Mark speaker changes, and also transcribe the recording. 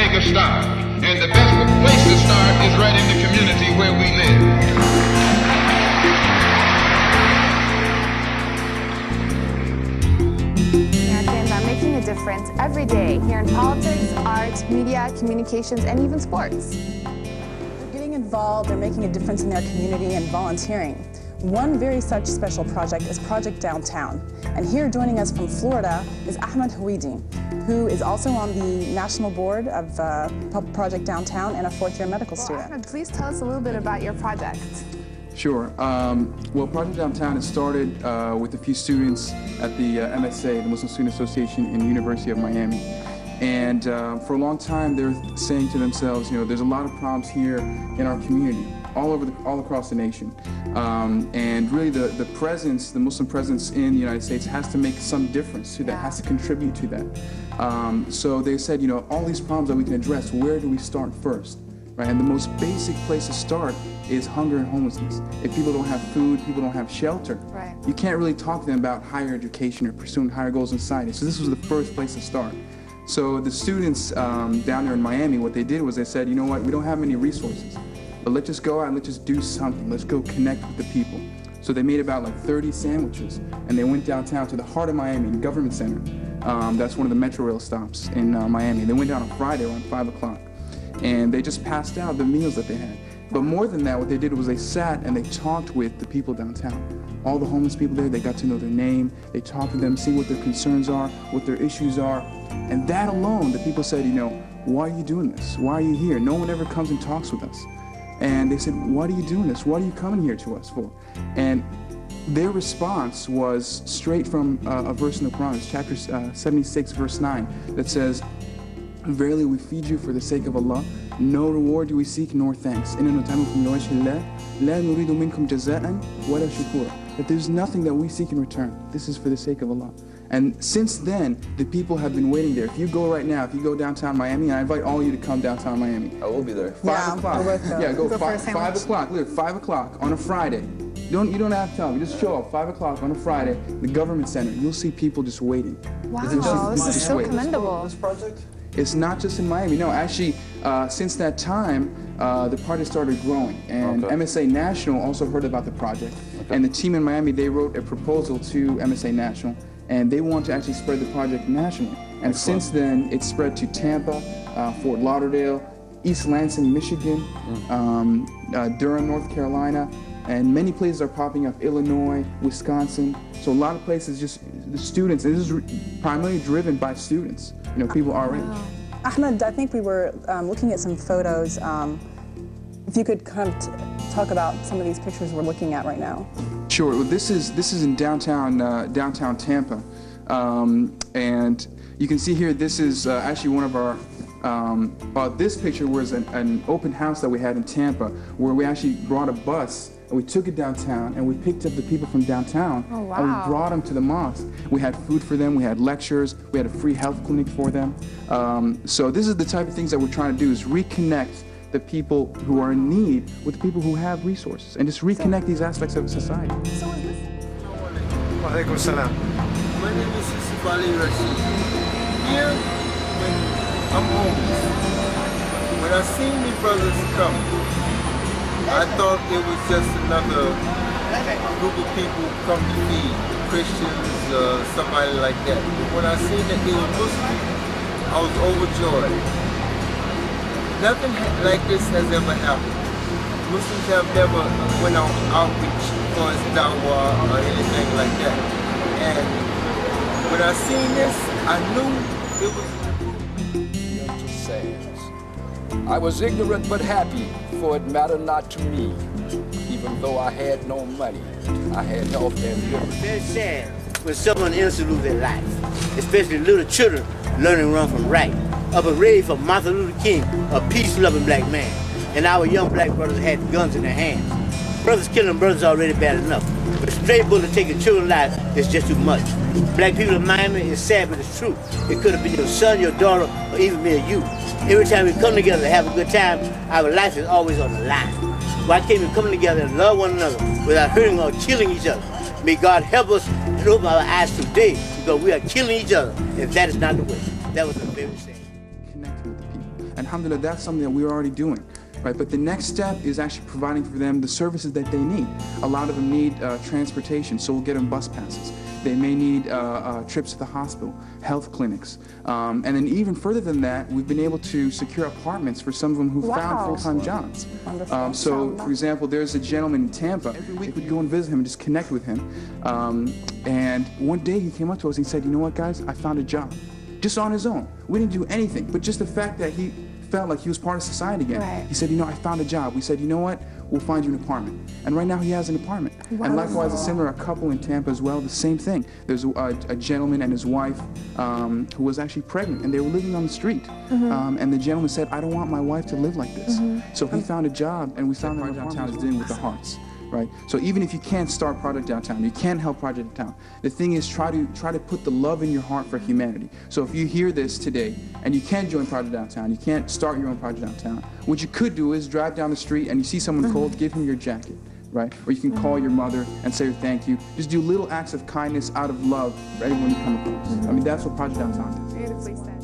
Speaker 1: make a start. And the best place to start is right in the community where we live.
Speaker 2: Americans are making a difference every day here in politics, art, media, communications, and even sports.
Speaker 3: They're getting involved, they're making a difference in their community and volunteering. One very such special project is Project Downtown. And here joining us from Florida is Ahmed Houidi, who is also on the national board of Project Downtown and a fourth-year medical student.
Speaker 2: Ahmed, please tell us a little bit about your project.
Speaker 4: Sure. Well, Project Downtown, it started with a few students at the MSA, the Muslim Student Association in the University of Miami. And for a long time, they were saying to themselves, you know, there's a lot of problems here in our community, all across the nation. And really the presence, the Muslim presence in the United States has to make some difference to that, has to contribute to that. So they said, you know, all these problems that we can address, where do we start first? Right? And the most basic place to start is hunger and homelessness. If people don't have food, people don't have shelter,
Speaker 2: right,
Speaker 4: you can't really talk to them about higher education or pursuing higher goals in society. So this was the first place to start. So the students down there in Miami, what they did was they said, you know what, we don't have many resources, but let's just go out and let's just do something. Let's go connect with the people. So they made about like 30 sandwiches, and they went downtown to the heart of Miami, in Government Center. That's one of the Metro Rail stops in Miami. They went down on Friday around 5 o'clock, and they just passed out the meals that they had. But more than that, what they did was they sat and they talked with the people downtown. All the homeless people there, they got to know their name, they talked to them, see what their concerns are, what their issues are. And that alone, the people said, you know, why are you doing this? Why are you here? No one ever comes and talks with us. And they said, why are you doing this? What are you coming here to us for? And their response was straight from a verse in the Quran, it's chapter 76, verse 9, that says, verily we feed you for the sake of Allah. No reward do we seek nor thanks. That there's nothing that we seek in return. This is for the sake of Allah. And since then, the people have been waiting there. If you go right now, if you go downtown Miami, I invite all of you to come downtown Miami.
Speaker 5: I will be there.
Speaker 4: 5 o'clock. Yeah, go 5 o'clock. Look, 5 o'clock on a Friday. You don't have to tell me. Just show up 5 o'clock on a Friday, the Government Center. You'll see people just waiting.
Speaker 2: Wow, this is so commendable.
Speaker 5: This project?
Speaker 4: It's not just in Miami. No, actually, since that time, the project started growing. And MSA National also heard about the project. And the team in Miami, they wrote a proposal to MSA National, and they want to actually spread the project nationally. And since then, it's spread to Tampa, Fort Lauderdale, East Lansing, Michigan, Durham, North Carolina, and many places are popping up, Illinois, Wisconsin. So a lot of places, just the students, and this is primarily driven by students, you know, people our age.
Speaker 3: Ahmed, I think we were looking at some photos. If you could kind of talk about some of these pictures we're looking at right now.
Speaker 4: Sure. Well, this is in downtown Tampa, and you can see here. This is actually one of our. This picture was an open house that we had in Tampa, where we actually brought a bus and we took it downtown and we picked up the people from downtown.
Speaker 2: Oh, wow.
Speaker 4: And we brought them to the mosque. We had food for them. We had lectures. We had a free health clinic for them. So this is the type of things that we're trying to do: is reconnect the people who are in need with the people who have resources, and just reconnect these aspects of society.
Speaker 2: So is this?
Speaker 6: Walaikum salam.
Speaker 7: My name is Yusuf Ali Rashid. Here, when I'm homeless, when I seen the brothers come, I thought it was just another group of people come to feed, Christians, somebody like that. But when I seen that they were Muslims, I was overjoyed. Nothing like this has ever happened. Muslims have never went on outreach for his dawah or anything like that. And when I seen this, I knew it was
Speaker 8: Gentle sayings. I was ignorant but happy, for it mattered not to me. Even though I had no money, I had health and liberty.
Speaker 9: Very sad when someone innocent lose their life, especially little children learning wrong from right. Of a raid for Martin Luther King, a peace-loving black man, and our young black brothers had guns in their hands. Brothers killing brothers already bad enough, but a stray bullet taking children's lives is just too much. Black people in Miami is sad, but it's true. It could have been your son, your daughter, or even me or you. Every time we come together to have a good time, our life is always on the line. Why can't we come together and love one another without hurting or killing each other? May God help us and open our eyes today, because we are killing each other, and that is not the way. That was a very sad.
Speaker 4: And alhamdulillah, that's something that we're already doing. Right, but the next step is actually providing for them the services that they need. A lot of them need transportation, so we'll get them bus passes. They may need trips to the hospital, health clinics. And then even further than that, we've been able to secure apartments for some of them who found full-time jobs. So, for example, there's a gentleman in Tampa. Every week we'd go and visit him and just connect with him. And one day he came up to us and he said, you know what, guys, I found a job. Just on his own. We didn't do anything, but just the fact that he felt like he was part of society again.
Speaker 2: Right.
Speaker 4: He said, you know, I found a job. We said, you know what, we'll find you an apartment. And right now he has an apartment. And likewise, a couple in Tampa as well, the same thing. There's a gentleman and his wife who was actually pregnant, and they were living on the street. And the gentleman said, I don't want my wife to live like this. So he found a job, and we found that Downtown is dealing with the hearts. Right? So even if you can't start Project Downtown, you can't help Project Downtown. The thing is, try to put the love in your heart for humanity. So if you hear this today and you can't join Project Downtown, you can't start your own Project Downtown, what you could do is drive down the street and you see someone cold, give him your jacket, right? Or you can call your mother and say thank you. Just do little acts of kindness out of love for everyone you come across. I mean, that's what Project Downtown is.
Speaker 2: Beautifully said.